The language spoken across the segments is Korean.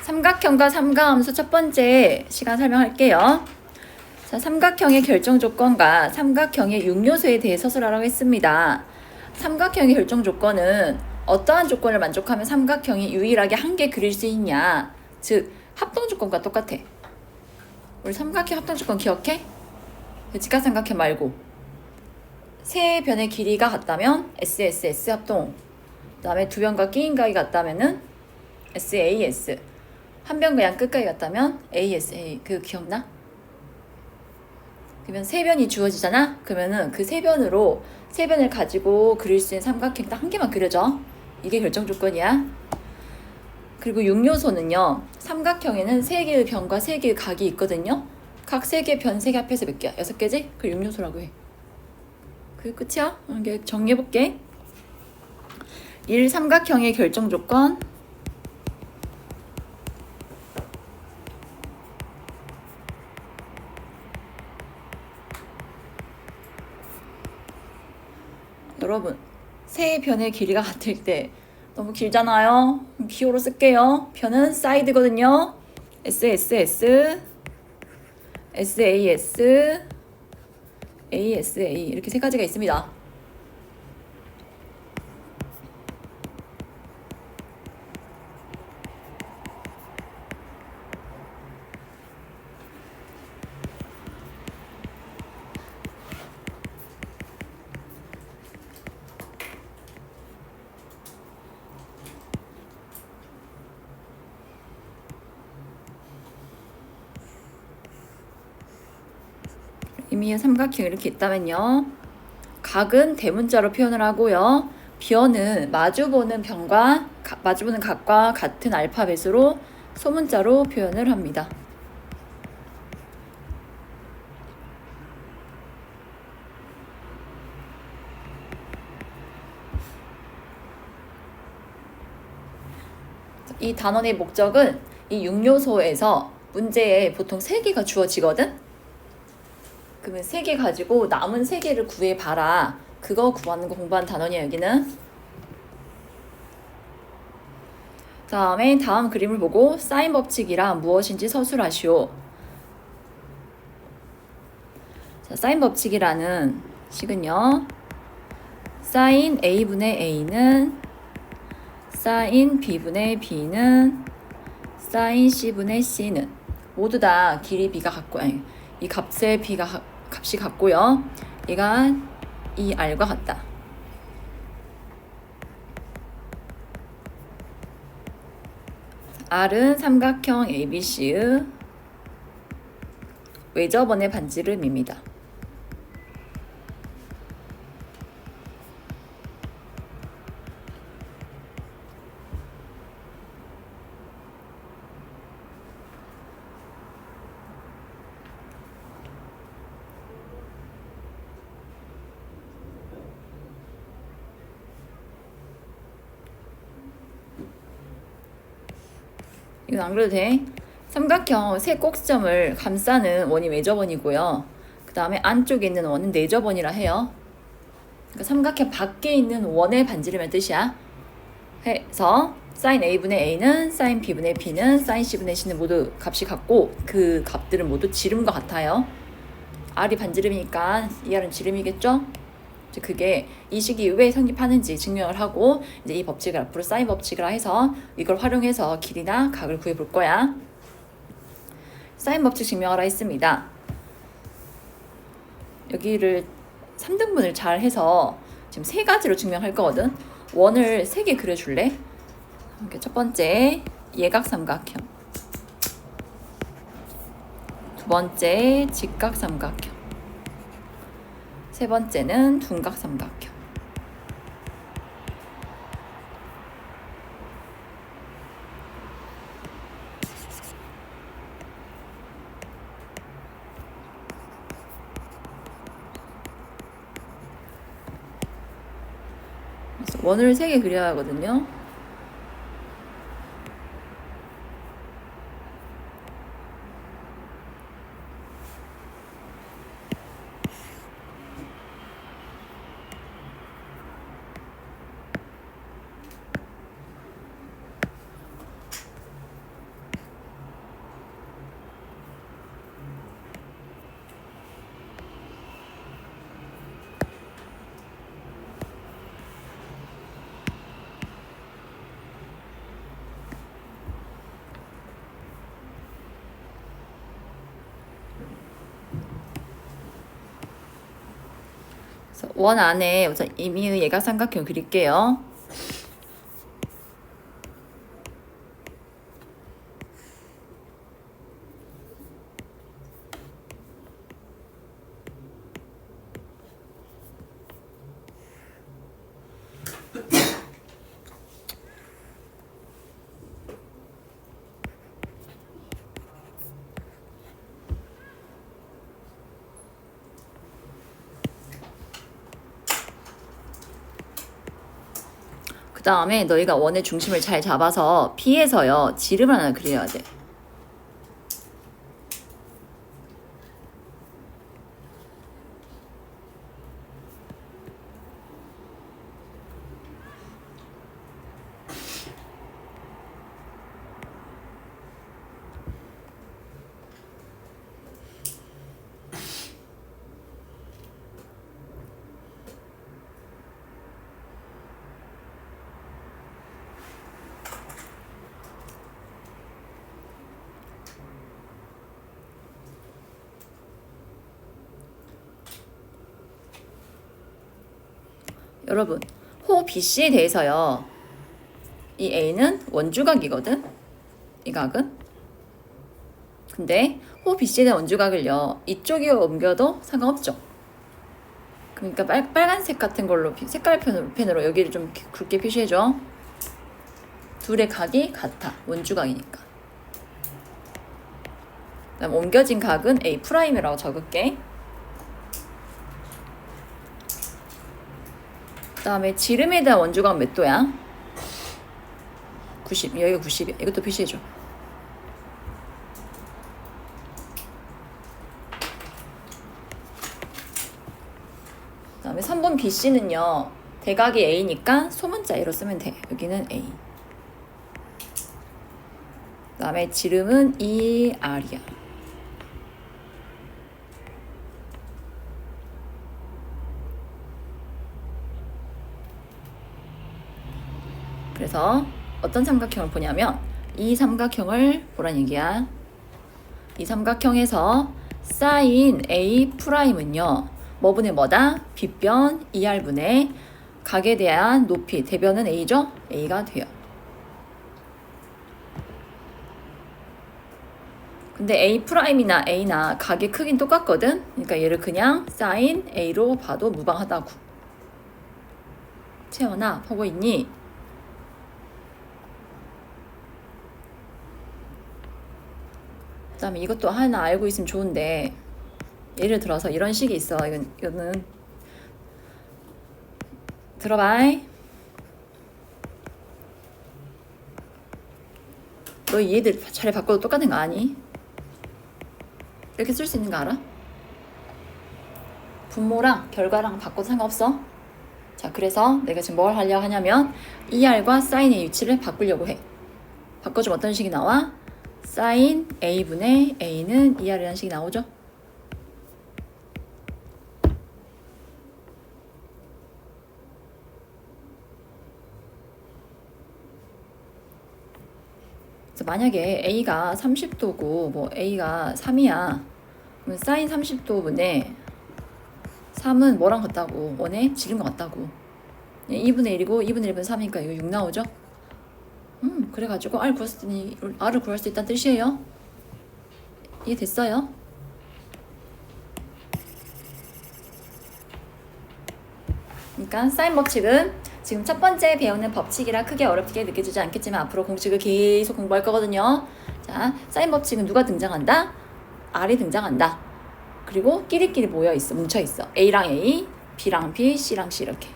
삼각형과 삼가함수 첫 번째 시간 설명할게요. 자, 삼각형의 결정 조건과 삼각형의 육요소에 대해 서술하라고 했습니다. 삼각형의 결정 조건은 어떠한 조건을 만족하면 삼각형이 유일하게 한 개 그릴 수 있냐, 즉 합동 조건과 똑같아. 우리 삼각형 합동 조건 기억해? 직각삼각형 말고 세 변의 길이가 같다면 SSS 합동, 그 다음에 두 변과 끼인각이 같다면은 SAS, 한 변과 양 끝각이 같다면 ASA. 그 기억나? 그러면 세 변이 주어지잖아? 그러면은 그 세 변으로 세 변을 가지고 그릴 수 있는 삼각형 딱 한 개만 그려져. 이게 결정 조건이야. 그리고 육요소는요, 삼각형에는 세 개의 변과 세 개의 각이 있거든요. 각 세 개 변 세 개 합해서 몇 개야? 6개지? 그걸 육요소라고 해. 그게 끝이야? 이게 정리해볼게. 1. 삼각형의 결정 조건. 여러분, 세 변의 길이가 같을 때 너무 길잖아요. 기호로 쓸게요. 변은 사이드거든요. SSS, SAS, ASA 이렇게 세 가지가 있습니다. 의미의 삼각형 이렇게 있다면요, 각은 대문자로 표현을 하고요, 변은 마주보는 각과 같은 알파벳으로 소문자로 표현을 합니다. 이 단원의 목적은 이 육요소에서 문제에 보통 3개가 주어지거든? 그러면 3개 가지고 남은 3개를 구해봐라. 그거 구하는 거 공부한 단원이야, 여기는. 다음에 다음 그림을 보고 사인 법칙이란 무엇인지 서술하시오. 자, 사인 법칙이라는 식은요, 사인 A분의 A는 사인 B분의 B는 사인 C분의 C는 모두 다 길이 B가 같고, 이 값의 값이 같고요, 얘가 이 R과 같다. R은 삼각형 ABC의 외접원의 반지를 의미합니다. 이건 안 그래도 돼. 삼각형 세 꼭지점을 감싸는 원이 외접원이고요, 그 다음에 안쪽에 있는 원은 내접원이라 해요. 그러니까 삼각형 밖에 있는 원의 반지름이란 뜻이야. 해서 사인 A분의 A는 사인 B분의 B는 사인 C분의 C는 모두 값이 같고, 그 값들은 모두 지름과 같아요. R이 반지름이니까 이 R은 지름이겠죠? 그게 이 식이 왜 성립하는지 증명을 하고, 이제 이 법칙을 앞으로 사인 법칙이라 해서 이걸 활용해서 길이나 각을 구해볼 거야. 사인 법칙 증명하라 했습니다. 여기를 3등분을 잘 해서 지금 3가지로 증명할 거거든. 원을 3개 그려줄래? 이렇게 첫 번째 예각삼각형, 두 번째 직각삼각형, 세 번째는 둔각삼각형. 그래서 원을 3개 그려야 하거든요. 그래서 원 안에 우선 임의의 예각삼각형 그릴게요. 그 다음에 너희가 원의 중심을 잘 잡아서 P에서요 지름을 하나 그려야 돼. 여러분, 호 BC에 대해서요. 이 A는 원주각이거든. 이 각은. 근데 호 BC에 대한 원주각을요. 이쪽에 옮겨도 상관없죠. 그러니까 빨간색 같은 걸로 색깔 펜으로 여기를 좀 굵게 표시해줘. 둘의 각이 같아. 원주각이니까. 그다음 옮겨진 각은 A'이라고 적을게. 그 다음에 지름에 대한 원주각 몇 도야? 90. 여기가 90이야. 이것도 표시해줘. 그 다음에 3번 BC는요. 대각이 A니까 소문자 A로 쓰면 돼. 여기는 A. 그 다음에 지름은 ER이야. 그래서 어떤 삼각형을 보냐면 이 삼각형을 보란 얘기야. 이 삼각형에서 사인 A'은요. 뭐분의 뭐다? 빗변 ER분의 각에 대한 높이, 대변은 A죠? A가 돼요. 근데 A'이나 A나 각의 크기는 똑같거든? 그러니까 얘를 그냥 사인 A로 봐도 무방하다고. 채원아, 보고 있니? 그 다음에 이것도 하나 알고 있으면 좋은데, 예를 들어서 이런 식이 있어. 이거는 들어봐. 너 얘들 차례 바꿔도 똑같은 거 아니? 이렇게 쓸 수 있는 거 알아? 분모랑 결과랑 바꿔도 상관없어. 자, 그래서 내가 지금 뭘 하려고 하냐면 ER과 사인의 위치를 바꾸려고 해. 바꿔주면 어떤 식이 나와? 사인 A분의 A는 ER이라는 식이 나오죠? 그래서 만약에 A가 30도고 뭐 A가 3이야. 그러면 사인 30도분의 3은 뭐랑 같다고? 원의 지름과 같다고. 2분의 1이고 2분의 1분의 3이니까 이거 6 나오죠? 그래가지고 R을 구할 수 있다는 뜻이에요. 이해됐어요? 그러니까 사인 법칙은 지금 첫 번째 배우는 법칙이라 크게 어렵게 느껴지지 않겠지만 앞으로 공식을 계속 공부할 거거든요. 자, 사인 법칙은 누가 등장한다? R이 등장한다. 그리고 끼리끼리 모여있어, 뭉쳐있어. A랑 A, B랑 B, C랑 C 이렇게.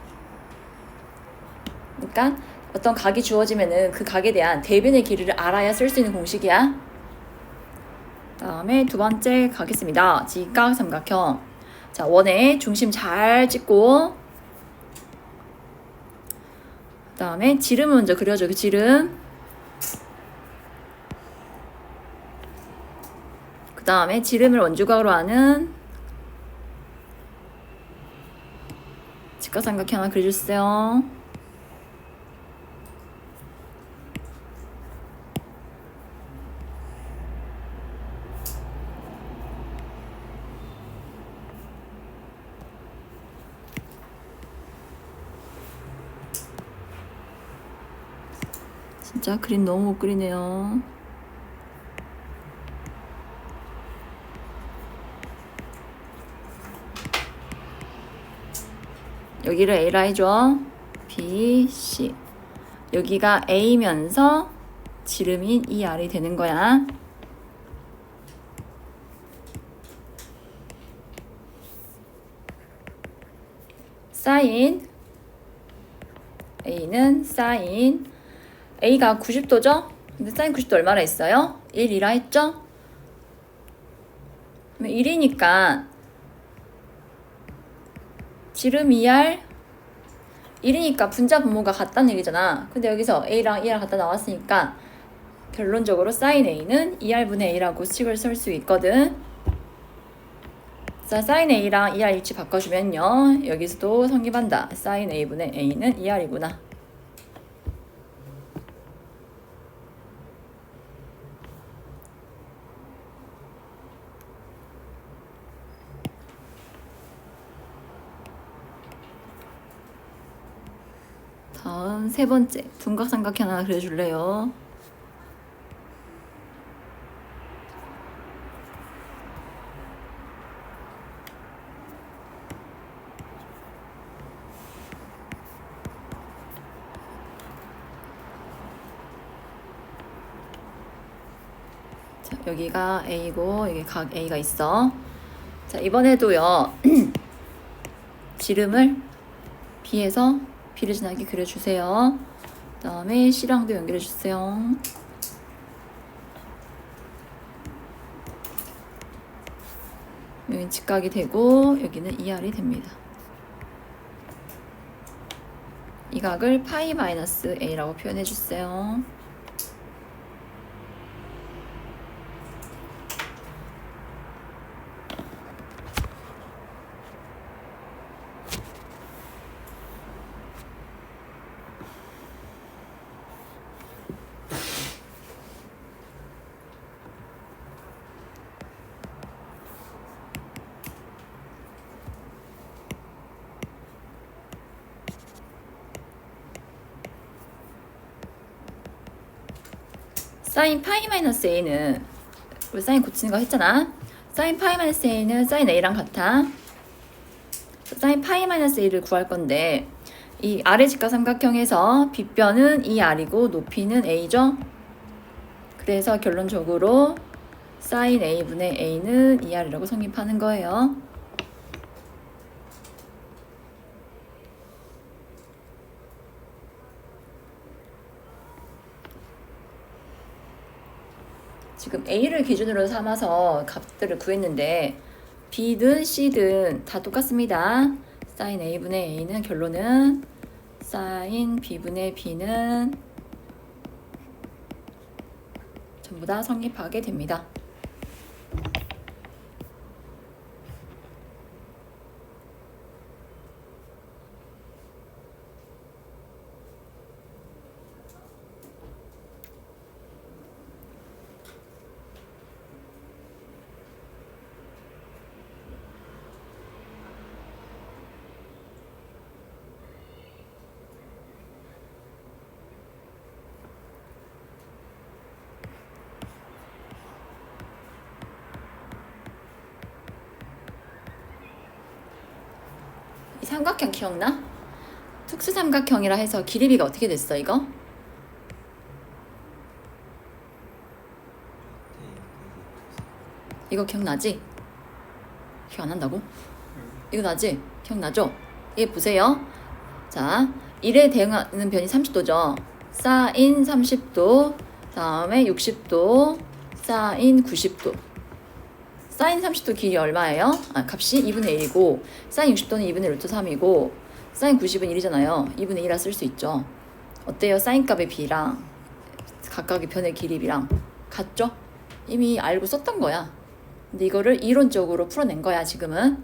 그러니까 어떤 각이 주어지면은 그 각에 대한 대변의 길이를 알아야 쓸 수 있는 공식이야. 다음에 두 번째 가겠습니다. 직각 삼각형. 자, 원의 중심 잘 찍고 그 다음에 지름 먼저 그려줘. 그 지름. 그 다음에 지름을 원주각으로 하는 직각삼각형 하나 그려주세요. 진짜 그림 너무 못 그리네요. 여기를 A라 해줘. B, C. 여기가 A면서 지름인 ER이 되는 거야. 사인 A는 사인 A가 90도죠? 근데 사인 90도 얼마나 있어요? 1이라 했죠? 1이니까 지름 2R 1이니까 분자 분모가 같다는 얘기잖아. 근데 여기서 A랑 E랑 같다 나왔으니까 결론적으로 사인 A는 2R분의 A라고 식을 쓸 수 있거든. 자, 사인 A랑 2R 위치 바꿔주면요. 여기서도 성립한다. 사인 A분의 A는 2R이구나. 다음 세 번째 둔각삼각형 하나 그려줄래요? 자, 여기가 A고 여기 각 A가 있어. 자, 이번에도요. 지름을 B에서 B를 지나게 그려주세요. 그 다음에 C랑도 연결해주세요. 여기는 직각이 되고 여기는 ER이 됩니다. 이 각을 파이 마이너스 A라고 표현해주세요. 사인 파이 마이너스 A는 우리 사인 고치는 거 했잖아. 사인 파이 마이너스 A는 사인 A랑 같아. 사인 파이 마이너스 A를 구할 건데 이 아래 직각 삼각형에서 빗변은 2R이고 높이는 A죠. 그래서 결론적으로 사인 A분의 A는 2R이라고 성립하는 거예요. 지금 A를 기준으로 삼아서 값들을 구했는데 B든 C든 다 똑같습니다. 사인 A분의 A는 결론은 사인 B분의 B는 전부 다 성립하게 됩니다. 이 삼각형 기억나? 특수삼각형이라 해서 길이비가 어떻게 됐어 이거? 이거 기억나지? 기억 안 난다고? 이거 나지? 기억나죠? 얘 보세요. 자, 1에 대응하는 변이 30도죠. 사인 30도, 다음에 60도, 사인 90도. 사인 30도 길이 얼마예요? 값이 2분의 1이고 사인 60도는 2분의 루트 3이고 사인 90은 1이잖아요. 2분의 1라 쓸 수 있죠. 어때요? 사인 값의 비랑 각각의 변의 길이비랑 같죠? 이미 알고 썼던 거야. 근데 이거를 이론적으로 풀어낸 거야 지금은.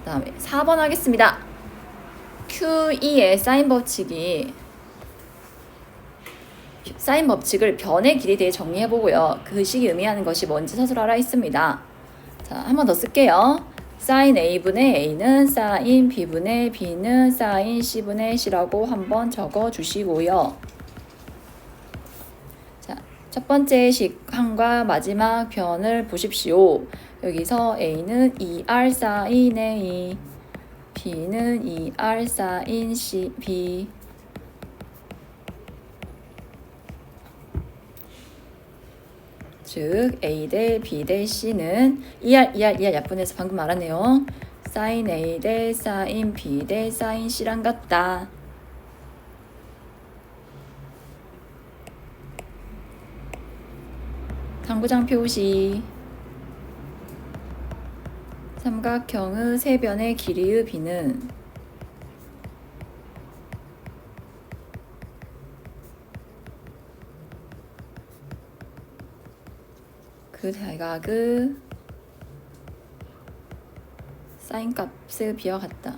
다음에 4번 하겠습니다. QE의 사인 법칙을 변의 길이에 대해 정리해보고요. 그 식이 의미하는 것이 뭔지 서술하라 했습니다. 자, 한 번 더 쓸게요. 사인 A분의 A는 사인 B분의 B는 사인 C분의 C라고 한번 적어 주시고요. 자, 첫 번째 식항과 마지막 변을 보십시오. 여기서 A는 2R 사인 A, B는 2R 사인 C, B. 즉 A 대 B 대 C는 2R 약분해서 방금 말한 내용 사인 A 대 사인 B 대 사인 C랑 같다. 당구장 표시. 삼각형의 세변의 길이의 B는 그 대각의 사인 값의 B와 같다.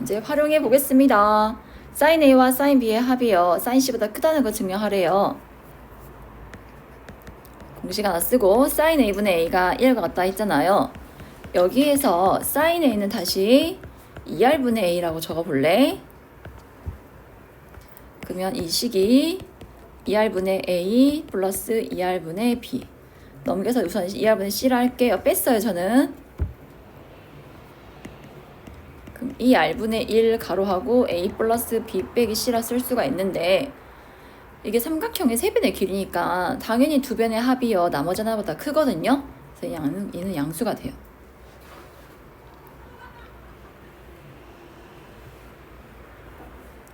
이제 활용해 보겠습니다. 사인 A와 사인 B의 합이요. 사인 C보다 크다는 거 증명하래요. 공식 하나 쓰고 사인 A분의 A가 1과 같다 했잖아요. 여기에서 사인 A는 다시 2R분의 A라고 적어볼래? 그러면 이 식이 2R분의 A 플러스 2R분의 B. 넘겨서 우선 2R분의 C라 할게요. 뺐어요, 저는. 그럼 2R분의 1 가로하고 A 플러스 B 빼기 C라 쓸 수가 있는데 이게 삼각형의 세변의 길이니까 당연히 두 변의 합이요. 나머지 하나보다 크거든요. 그래서 얘는 양수가 돼요.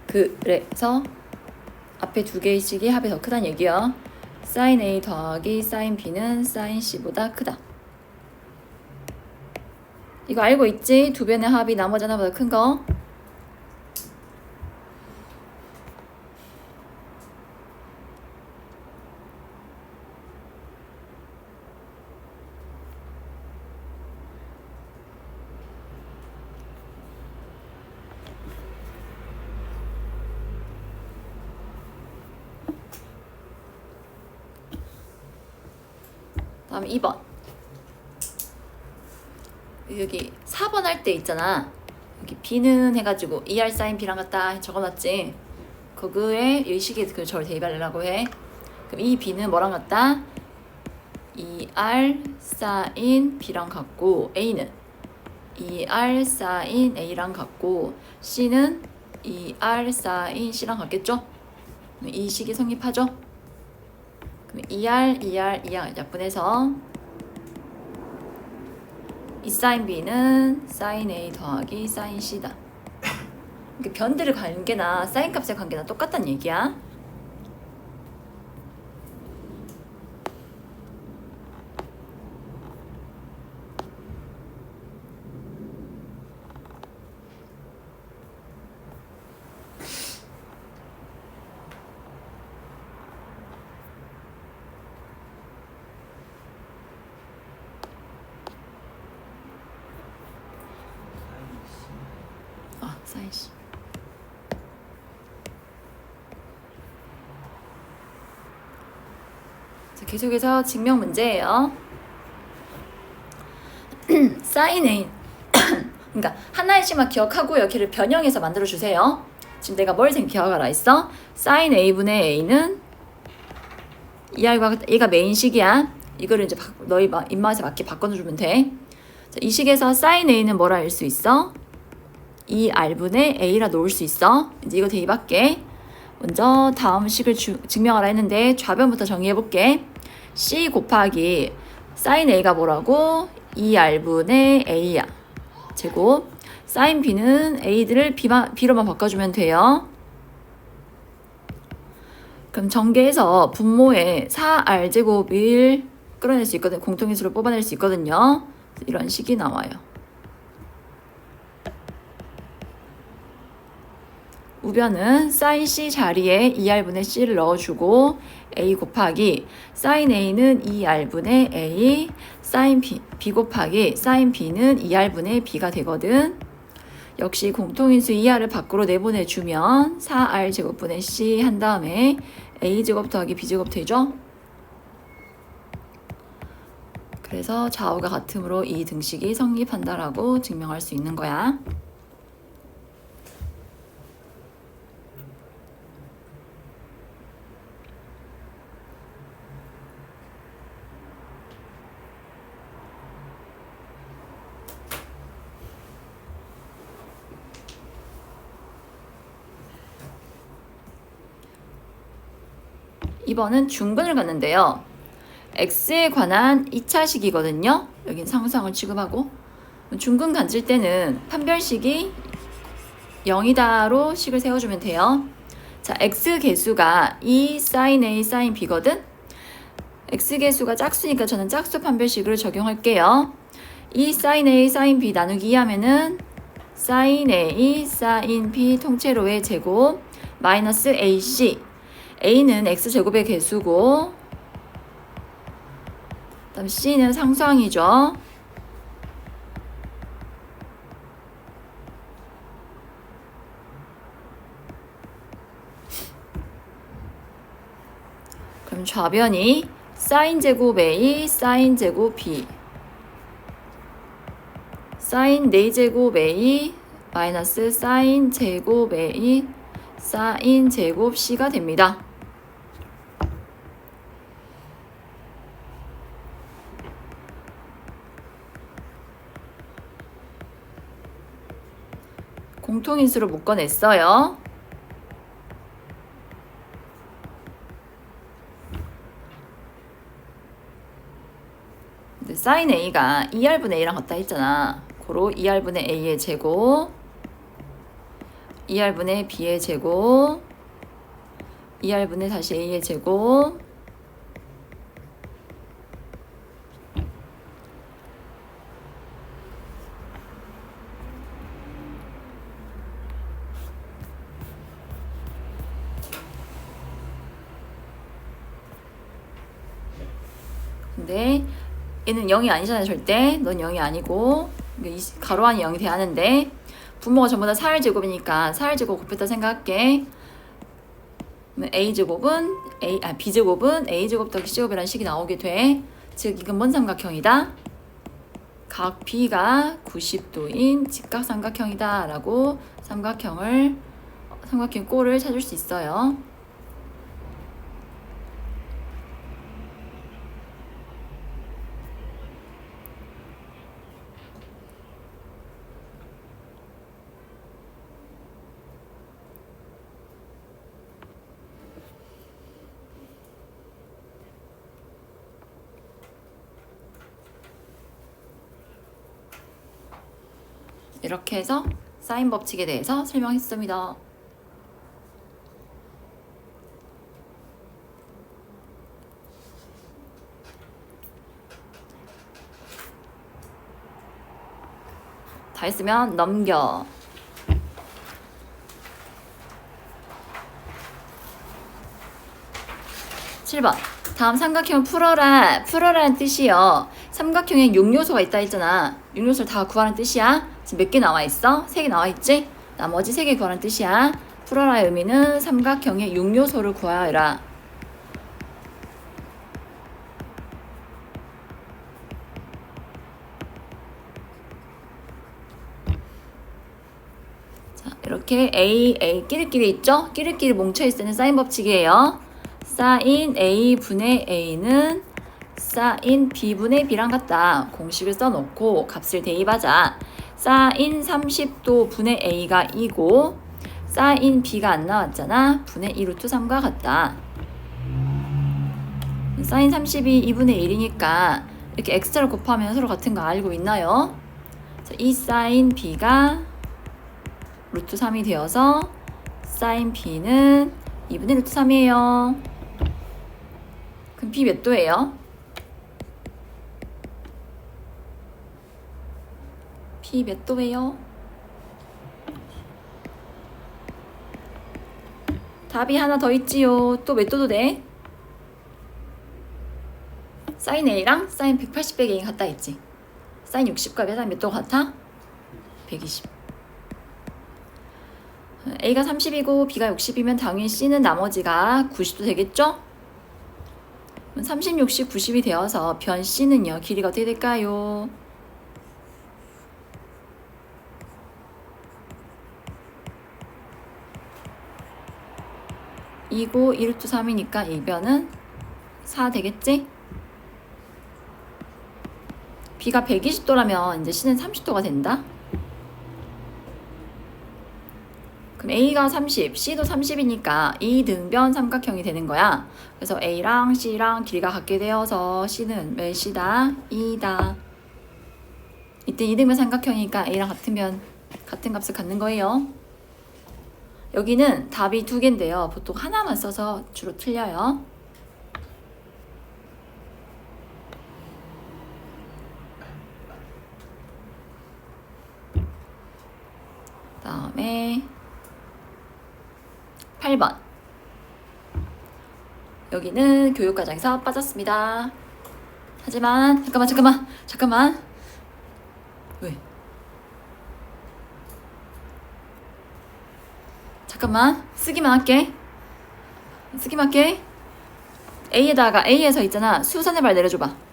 그래서 앞에 두 개의 식이 합이 더 크다는 얘기야. 사인 A 더하기 사인 B는 사인 C보다 크다. 이거 알고 있지? 두 변의 합이 나머지 하나보다 큰 거. 다음에 2번. 여기 4번 할 때 있잖아. 여기 B는 해가지고 2R 사인 B랑 같다 적어놨지. 그거에 이 식에 그 절 대입하려고 해. 그럼 이 B는 뭐랑 같다? 2R 사인 B랑 같고 A는 2R 사인 A랑 같고 C는 2R 사인 C랑 같겠죠? 이 식이 성립하죠? 그럼 2R 약분해서 이 사인 B는 사인 A 더하기 사인 C다. 변들의 관계나 사인 값의 관계나 똑같다는 얘기야. 사인 C. 자, 계속해서 증명 문제예요. 사인 A 그러니까 하나의 식만 기억하고요. 걔를 변형해서 만들어 주세요. 지금 내가 뭘 기억하라 했어? 사인 A분의 A는 2R과 얘가 메인식이야. 이거를 이제 너희 입맛에 맞게 바꿔주면 돼. 자, 이 식에서 사인 A는 뭐라 할 수 있어? 2R분의 A라 놓을 수 있어. 이제 이거 대입할게. 먼저 다음 식을 증명하라 했는데 좌변부터 정리해볼게. C 곱하기 사인 A가 뭐라고? 2R분의 A야. 제곱. 사인 B는 A들을 B로만 바꿔주면 돼요. 그럼 전개해서 분모에 4R제곱일 끌어낼 수 있거든. 공통인수를 뽑아낼 수 있거든요. 이런 식이 나와요. 우변은 sin C 자리에 2R분의 C를 넣어주고 A 곱하기 sin A는 2R분의 A, sin B 곱하기 sin B는 2R분의 B가 되거든. 역시 공통인수 2R을 밖으로 내보내주면 4R 제곱분의 C 한 다음에 A 제곱 더하기 B 제곱 되죠? 그래서 좌우가 같으므로 이 등식이 성립한다라고 증명할 수 있는 거야. 이번은 중근을 갖는데요. x에 관한 2차식이거든요. 여긴 상수항을 취급하고 중근 가질 때는 판별식이 0이다로 식을 세워주면 돼요. 자, x 개수가 2 sin A sin B거든. x 개수가 짝수니까 저는 짝수 판별식을 적용할게요. 2 sin A sin B 나누기 2 하면은 sin A sin B 통째로의 제곱 마이너스 AC. A는 X제곱의 개수고 그다음 C는 상수항이죠. 그럼 좌변이 sin 제곱 A, sin 제곱 B sin 4제곱 A 마이너스 sin 제곱 A sin 제곱 C가 됩니다. 공통인수로 묶어냈어요. 근데 sin A가 2R분의 A랑 같다 했잖아. 고로 2R분의 A의 제곱 2R분의 B의 제곱 2R분의 다시 A의 제곱 근데 얘는 0이 아니잖아요. 절대 넌 0이 아니고 가로 안이 0이 돼야 하는데 분모가 전부 다 4R제곱이니까 4R제곱 곱했다 생각할게. A제곱은 B제곱은 A제곱 더하기 C제곱이라는 식이 나오게 돼. 즉 이건 뭔 삼각형이다? 각 B가 90도인 직각삼각형이다 라고 삼각형 꼴을 찾을 수 있어요. 이렇게 해서 사인 법칙에 대해서 설명했습니다. 다 했으면 넘겨. (7번) 다음 삼각형 풀어라. 풀어라는 뜻이요. 삼각형에 6요소가 있다 했잖아. 6요소를 다 구하는 뜻이야. 지금 몇 개 나와 있어? 3개 나와 있지? 나머지 3개 구하는 뜻이야. 풀어라의 의미는 삼각형의 6요소를 구하여라. 자, 이렇게 A 끼리끼리 있죠? 끼리끼리 뭉쳐있을 때는 사인 법칙이에요. 사인 A분의 A는 사인 B분의 B랑 같다. 공식을 써놓고 값을 대입하자. 사인 30도 분의 A가 2고 사인 B가 안 나왔잖아. 분의 2 루트 3과 같다. 사인 30이 2분의 1이니까 이렇게 x를 곱하면 서로 같은 거 알고 있나요? 자, 이 사인 B가 루트 3이 되어서 사인 B는 2분의 루트 3이에요. 그럼 B 몇 도예요? B 몇 도예요? 답이 하나 더 있지요. 또 몇 도도 돼? 사인 A랑 사인 180 빼기 A 같다 했지. 사인 60과 사인 몇 도 같아? 120. A가 30이고 B가 60이면 당연히 C는 나머지가 90도 되겠죠? 30, 60, 90이 되어서 변 C는요. 길이가 어떻게 될까요? 이고 1루트 3이니까 이 변은 4 되겠지? B가 120도라면 이제 C는 30도가 된다. 그럼 A가 30, C도 30이니까 이 등변 삼각형이 되는 거야. 그래서 A랑 C랑 길이가 같게 되어서 C는 몇이다? 2다. 이때 이 등변 삼각형이니까 A랑 같은 값을 갖는 거예요. 여기는 답이 두 개인데요. 보통 하나만 써서 주로 틀려요. 다음에 8번. 여기는 교육과정에서 빠졌습니다. 하지만 잠깐만. 왜? 잠깐만. 쓰기만 할게. A에서 있잖아. 수선의 발 내려줘봐.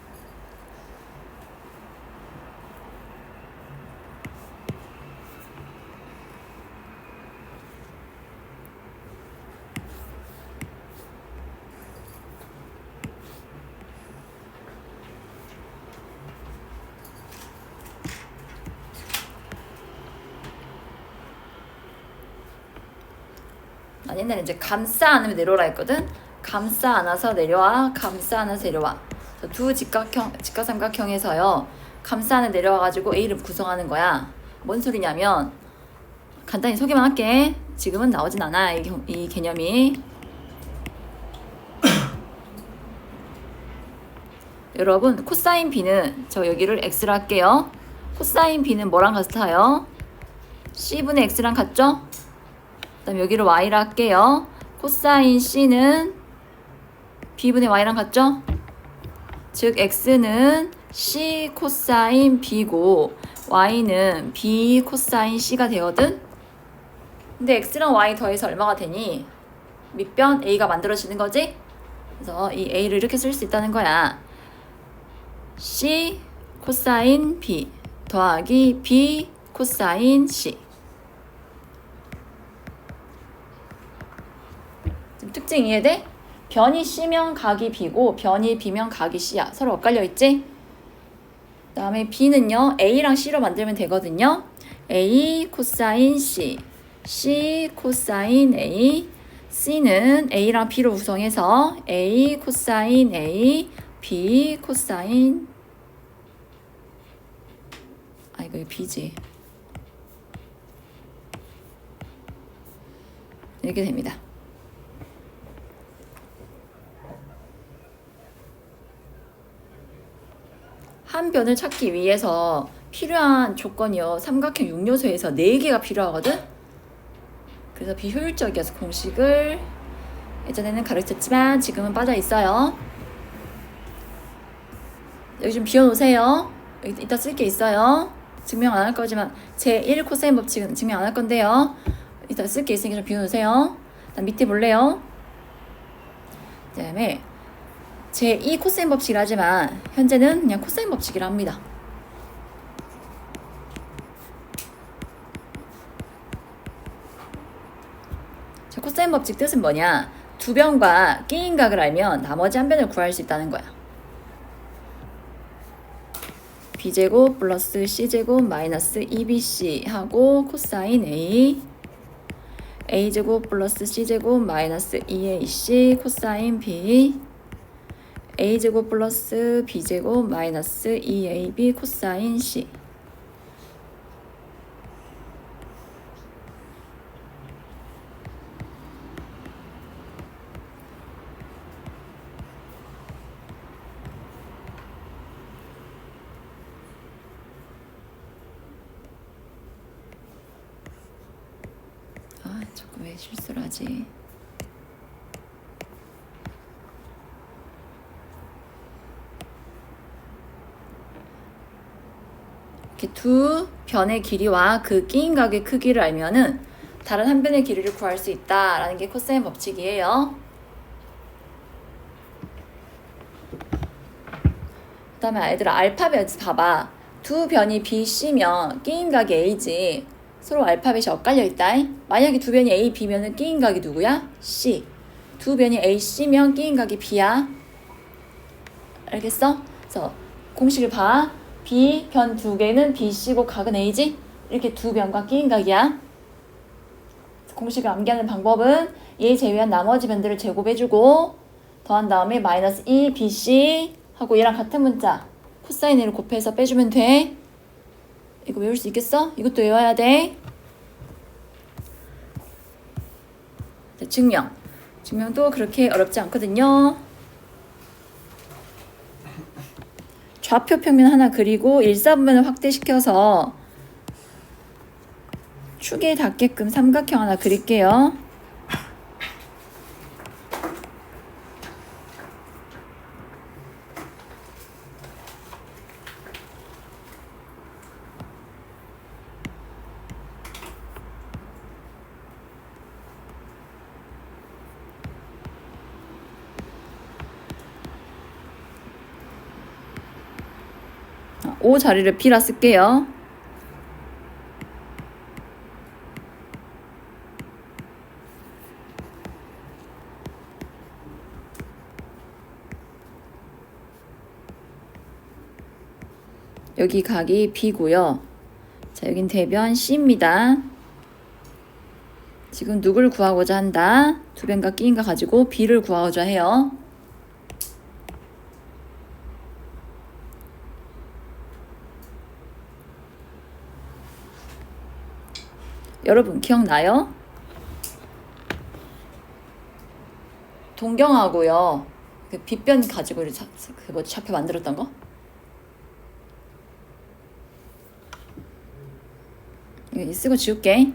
난 옛날에 이제 감싸 안으면 내려오라 했거든. 감싸 안아서 내려와. 두 직각삼각형에서요. 감싸 안에 내려와가지고 A를 구성하는 거야. 뭔 소리냐면 간단히 소개만 할게. 지금은 나오진 않아. 이 개념이. 여러분 코사인 B는 저 여기를 X로 할게요. 코사인 B는 뭐랑 같아요? C분의 X랑 같죠? 그 다음 여기를 Y로 할게요. 코사인 C는 B분의 Y랑 같죠? 즉 X는 C 코사인 B고 Y는 B 코사인 C가 되거든? 근데 X랑 Y 더해서 얼마가 되니? 밑변 A가 만들어지는 거지? 그래서 이 A를 이렇게 쓸 수 있다는 거야. C 코사인 B 더하기 B 코사인 C. 특징 이해돼? 변이 C면 각이 B고 변이 B면 각이 C야. 서로 엇갈려 있지? 그 다음에 B는요 A랑 C로 만들면 되거든요. A 코사인 C, C 코사인 A, C는 A랑 B로 구성해서 A 코사인 A, B 코사인 이거 B지. 이렇게 됩니다. 한 변을 찾기 위해서 필요한 조건이요. 삼각형 6요소에서 4개가 필요하거든. 그래서 비효율적이어서 공식을 예전에는 가르쳤지만 지금은 빠져 있어요. 여기 좀 비워놓으세요. 이따 쓸 게 있어요. 증명 안 할 거지만 제1 코사인 법칙은 증명 안 할 건데요. 이따 쓸 게 있으니까 좀 비워놓으세요. 일단 밑에 볼래요. 그 다음에 제2 코사인 법칙이라 하지만 현재는 그냥 코사인 법칙이라 합니다. 자, 코사인 법칙 뜻은 뭐냐? 두 변과 끼인 각을 알면 나머지 한 변을 구할 수 있다는 거야. b제곱 플러스 c제곱 마이너스 2bc 하고 코사인 a, a제곱 플러스 c제곱 마이너스 2ac 코사인 b, a제곱 플러스 b제곱 마이너스 2ab 코사인 c. 자꾸 왜 실수를 하지? 이렇게 두 변의 길이와 그 끼인 각의 크기를 알면은 다른 한 변의 길이를 구할 수 있다라는 게 코사인 법칙이에요. 그 다음에 아이들아 알파벳 봐봐. 두 변이 B, C면 끼인 각이 A지. 서로 알파벳이 엇갈려 있다. 만약에 두 변이 A, B면은 끼인 각이 누구야? C. 두 변이 A, C면 끼인 각이 B야. 알겠어? 그래서 공식을 봐. B 변 두 개는 B, C고 각은 A지? 이렇게 두 변과 끼인 각이야. 공식을 암기하는 방법은 얘 제외한 나머지 변들을 제곱해주고 더한 다음에 마이너스 2 BC 하고 얘랑 같은 문자 코사인 A를 곱해서 빼주면 돼. 이거 외울 수 있겠어? 이것도 외워야 돼. 자, 증명도 그렇게 어렵지 않거든요. 좌표 평면 하나 그리고 1사분면을 확대시켜서 축에 닿게끔 삼각형 하나 그릴게요. O 자리를 B라 쓸게요. 여기 각이 B고요. 자, 여긴 대변 C입니다. 지금 누굴 구하고자 한다? 두 변과 끼인가 가지고 B를 구하고자 해요. 여러분 기억나요? 동경하고요. 그 빗변 가지고 그 뭐지 좌표 만들었던 거? 이거 쓰고 지울게.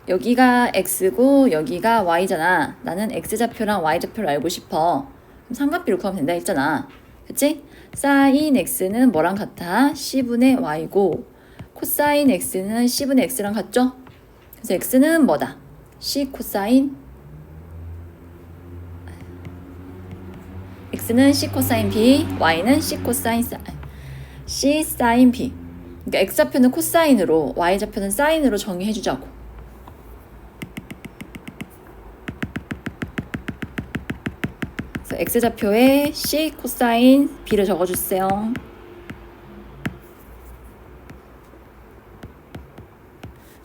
여기가 x고 여기가 y잖아. 나는 x좌표랑 y좌표를 알고 싶어. 그럼 삼각비를 구하면 된다 했잖아. 그치? 사인 x는 뭐랑 같아? c분의 y고 코사인 x는 c분의 x랑 같죠? 그래서 x는 뭐다? c 코사인 x는 c 코사인 b, y는 c 코사인 c 사인 b. 그러니까 x좌표는 코사인으로 y좌표는 사인으로 정의해주자고. 그래서 x좌표에 c 코사인 b를 적어주세요.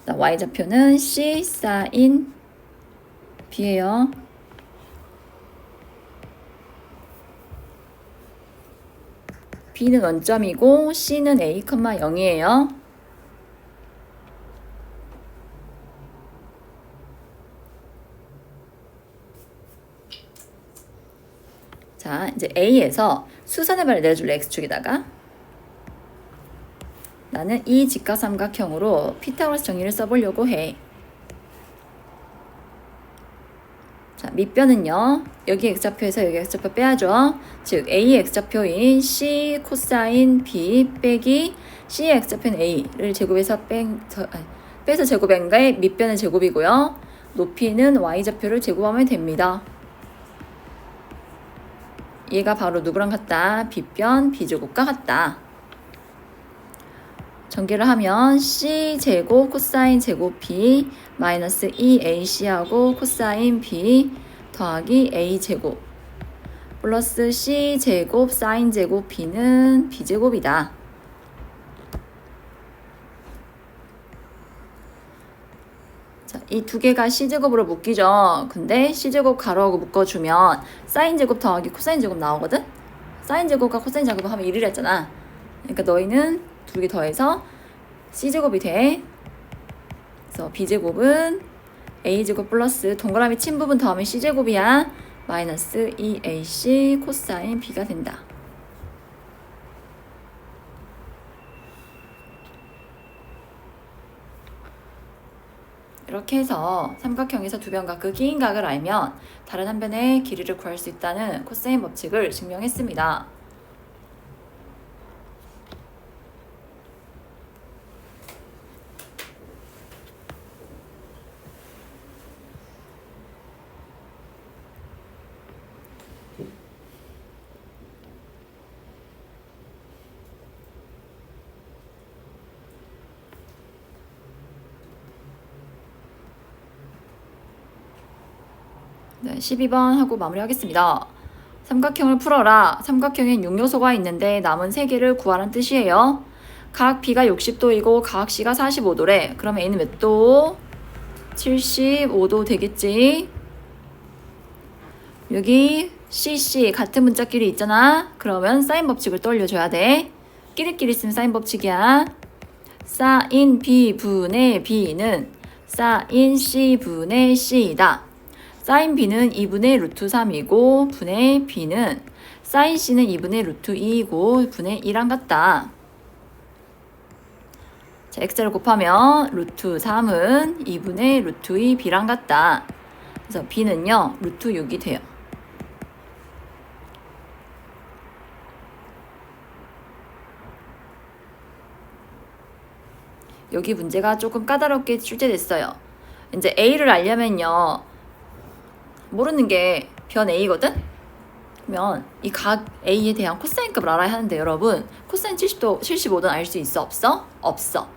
y좌표는 c 사인 b예요. b는 원점이고 c는 a, 0이에요. 자, 이제 a에서 수선의 발을 내줄래? x축에다가. 나는 이 직각삼각형으로 피타고라스 정의를 써보려고 해. 자, 밑변은요. 여기 x좌표에서 여기 x좌표 빼야죠. 즉 a의 x좌표인 c 코사인 b 빼기 c의 x좌표인 a를 제곱해서 빼서 제곱한 게 밑변의 제곱이고요. 높이는 y좌표를 제곱하면 됩니다. 얘가 바로 누구랑 같다? 빗변 b제곱과 같다. 전개를 하면 c제곱 코사인 제곱 b 마이너스 2ac하고 코사인 b 더하기 a제곱 플러스 c제곱 사인 제곱 b는 b제곱이다. 자, 이 두 개가 c제곱으로 묶이죠. 근데 c제곱 가로하고 묶어주면 사인 제곱 더하기 코사인 제곱 나오거든? 사인 제곱과 코사인 제곱을 하면 1이라 했잖아. 그러니까 너희는 두 개 더해서 c제곱이 돼. 그래서 b제곱은 a제곱 플러스 동그라미 친 부분 더하면 c제곱이야. 마이너스 2ac 코사인 b가 된다. 이렇게 해서 삼각형에서 두 변과 그 끼인 각을 알면 다른 한 변의 길이를 구할 수 있다는 코사인 법칙을 증명했습니다. 네, 12번 하고 마무리하겠습니다. 삼각형을 풀어라. 삼각형엔 6요소가 있는데 남은 3개를 구하라는 뜻이에요. 각 B가 60도이고 각 C가 45도래. 그럼 A는 몇 도? 75도 되겠지? 여기 CC 같은 문자끼리 있잖아. 그러면 사인 법칙을 떠올려줘야 돼. 끼리끼리 쓰는 사인 법칙이야. 사인 B분의 B는 사인 C분의 C다. 사인 B는 2분의 루트 3이고 분의 B는 사인 C는 2분의 루트 2이고 분의 1랑 같다. 자, x를 곱하면 루트 3은 2분의 루트 2 B랑 같다. 그래서 B는요 루트 6이 돼요. 여기 문제가 조금 까다롭게 출제됐어요. 이제 A를 알려면요 모르는 게 변 A거든? 그러면 이 각 A에 대한 코사인 값을 알아야 하는데 여러분 코사인 70도, 75도는 알 수 있어? 없어? 없어.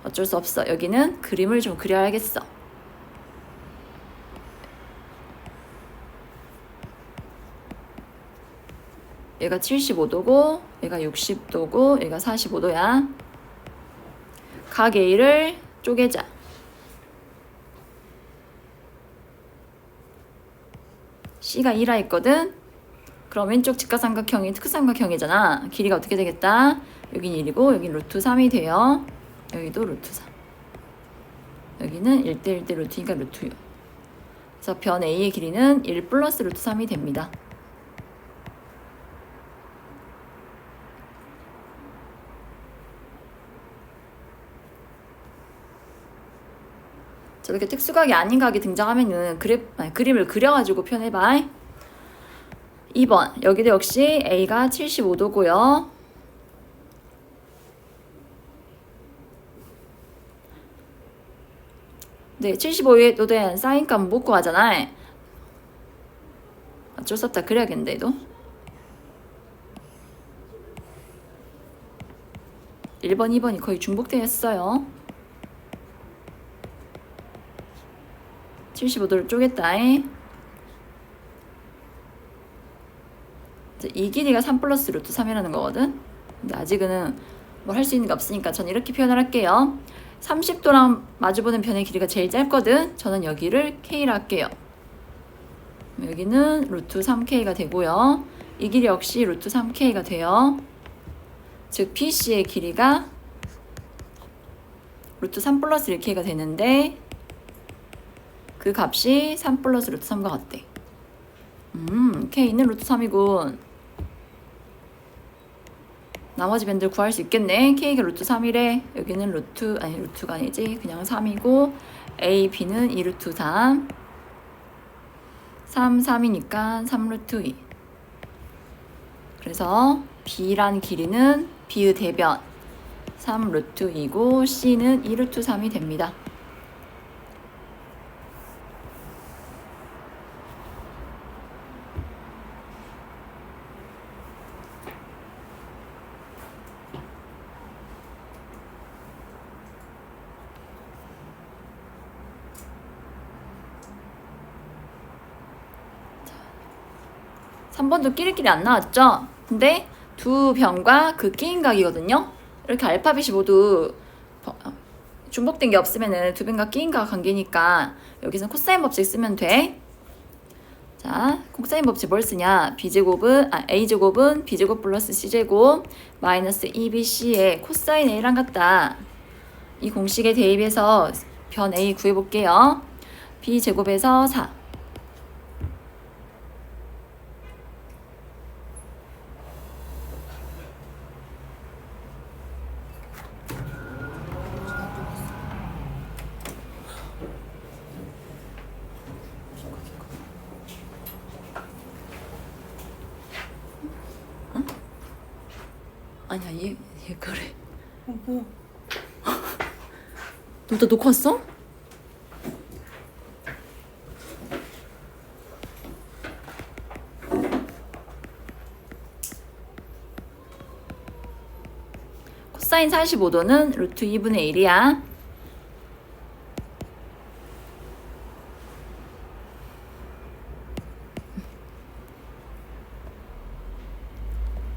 어쩔 수 없어. 여기는 그림을 좀 그려야겠어. 얘가 75도고 얘가 60도고 얘가 45도야. 각 A를 쪼개자. C가 1화 있거든? 그럼 왼쪽 직각삼각형이 특수삼각형이잖아. 길이가 어떻게 되겠다? 여긴 1이고 여긴 루트 3이 돼요. 여기도 루트 3. 여기는 1대 1대 루트 2가 루트 6. 그래서 변 A의 길이는 1 플러스 루트 3이 됩니다. 저렇게 특수각이 아닌 각이 등장하면은 그림을 그려가지고 표현해봐. 2번 여기도 역시 A가 75도고요. 네, 75도에 대한 사인값은 못 구하잖아. 어쩔 수 없다 그래야겠는데 얘도. 1번, 2번이 거의 중복되어 있어요. 75도를 쪼갰다. 이 길이가 3 플러스 루트 3이라는 거거든. 근데 아직은 뭘 할 수 있는 게 없으니까 전 이렇게 표현을 할게요. 30도랑 마주보는 변의 길이가 제일 짧거든. 저는 여기를 K라 할게요. 여기는 루트 3K가 되고요. 이 길이 역시 루트 3K가 돼요. 즉 BC의 길이가 루트 3 플러스 1K가 되는데 그 값이 3 플러스 루트 3과 같대. K는 루트 3이군. 나머지 변들 구할 수 있겠네. K가 루트 3이래. 여기는 루트가 아니지. 그냥 3이고 A, B는 2 루트 3. 3, 3이니까 3 루트 2. 그래서 B란 길이는 B의 대변 3 루트 2고 C는 2 루트 3이 됩니다. 자, 3번도 끼리끼리 안 나왔죠? 근데 두 변과 그 끼인 각이거든요. 이렇게 알파벳이 모두 중복된 게 없으면은 두 변과 끼인 각 관계니까 여기서 코사인 법칙 쓰면 돼. 자, 코사인 법칙 뭘 쓰냐? A제곱은 B제곱 플러스 C제곱 마이너스 2BC의 코사인 A랑 같다. 이 공식에 대입해서 변 A 구해볼게요. B제곱에서 4. 아니야, 얘 그래. 뭐야? 너 놓고 왔어? 코사인 45도는 루트 2분의 1이야.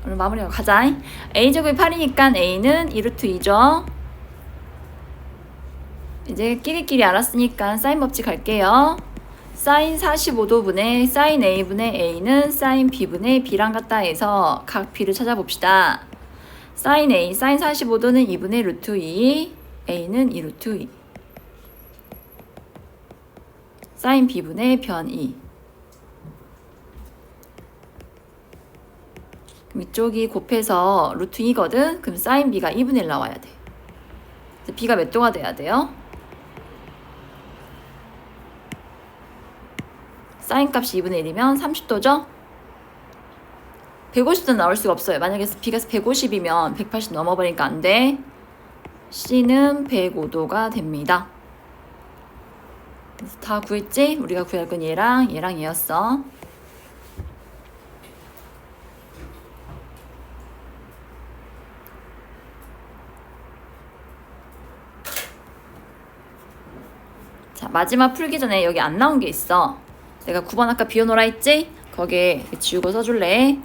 오늘 마무리하고 가자. a제곱이 8이니까 a는 2루트 2죠. 이제 끼리끼리 알았으니까 사인 법칙 갈게요. 사인 45도분의 사인 a분의 a는 사인 b분의 b랑 같다 해서 각 b를 찾아봅시다. 사인 a, 사인 45도는 2분의 루트 2, a는 2루트 2. 사인 b분의 변 2. 그럼 이쪽이 곱해서 루트 2거든? 그럼 사인 b가 2분의 1 나와야 돼. b가 몇 도가 돼야 돼요? 사인 값이 2분의 1이면 30도죠? 150도 나올 수가 없어요. 만약에 b가 150이면 180 넘어버리니까 안 돼. c는 105도가 됩니다. 그래서 다 구했지? 우리가 구할 건 얘랑 얘였어. 자, 마지막 풀기 전에 여기 안 나온 게 있어. 내가 9번 아까 비워놓으라 했지? 거기에 지우고 써줄래?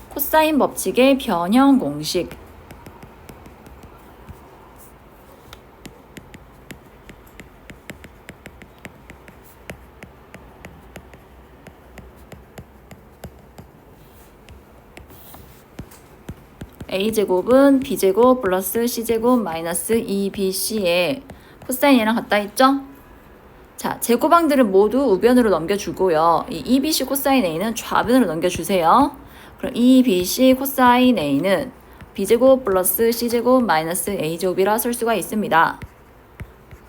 코사인 법칙의 변형 공식. a제곱은 b제곱 플러스 c제곱 마이너스 2bc의 코사인이랑 같다 했죠? 자, 제곱항들은 모두 우변으로 넘겨주고요. 이 2bc 코사인 a는 좌변으로 넘겨주세요. 그럼 2bc 코사인 a는 b제곱 플러스 c제곱 마이너스 a제곱이라 쓸 수가 있습니다.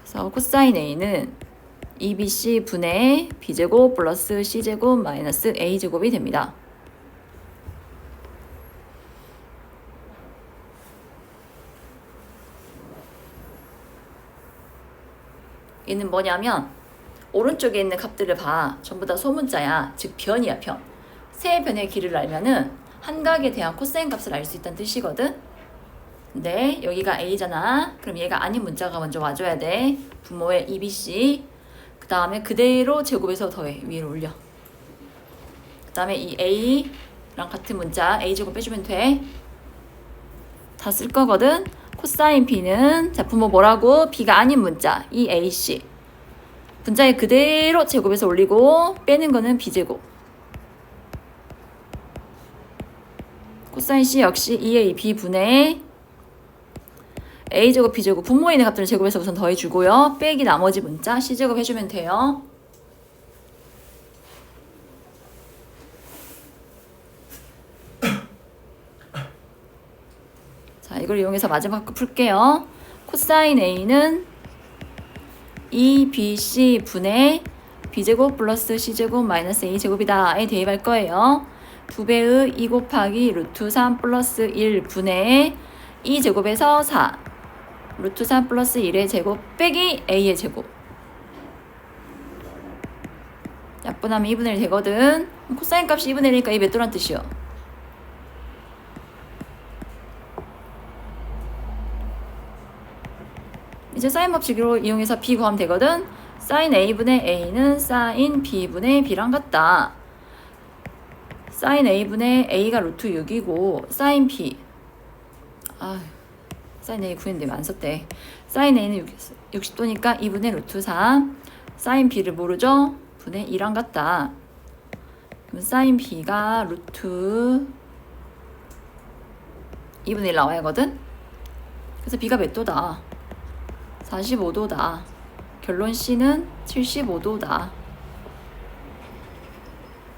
그래서 코사인 a는 2bc 분의 b제곱 플러스 c제곱 마이너스 a제곱이 됩니다. 얘는 뭐냐면 오른쪽에 있는 값들을 봐. 전부 다 소문자야. 즉 변이야, 변. 세 변의 길이를 알면은 한 각에 대한 코사인 값을 알 수 있다는 뜻이거든. 근데 여기가 a잖아. 그럼 얘가 아닌 문자가 먼저 와줘야 돼. 분모의 2bc. 그 다음에 그대로 제곱해서 더해. 위로 올려. 그 다음에 이 a랑 같은 문자 a제곱 빼주면 돼. 다 쓸 거거든. 코사인 b는 자 분모 뭐라고? b가 아닌 문자 이 ac. 분자에 그대로 제곱해서 올리고 빼는 거는 b제곱. 코사인 c 역시 2ab 분의 a제곱 b제곱 분모에 있는 값들을 제곱해서 우선 더해주고요. 빼기 나머지 문자 c제곱 해주면 돼요. 자, 이걸 이용해서 마지막 거 풀게요. 코사인 a는 2bc 분의 b제곱 플러스 c제곱 마이너스 a제곱이다. 에 대입할 거예요. 2배의 2 곱하기 루트 3 플러스 1 분의 2제곱에서 4 루트 3 플러스 1의 제곱 빼기 a의 제곱. 약분하면 2분의 1 되거든. 코사인 값이 2분의 1이니까 이 몇 도란 뜻이요? 이제 사인 법칙으로 이용해서 b 구하면 되거든. 사인 a분의 a는 사인 b분의 b랑 같다. 사인 a분의 a가 루트 6이고 사인 b 사인 a 구했는데 안 썼대. 사인 a는 60도니까 2분의 루트 3. 사인 b를 모르죠? 분의 2랑 같다. 그럼 사인 b가 루트 2분의 1 나와야 하거든. 그래서 b가 몇 도다? 45도다. 결론 C는 75도다.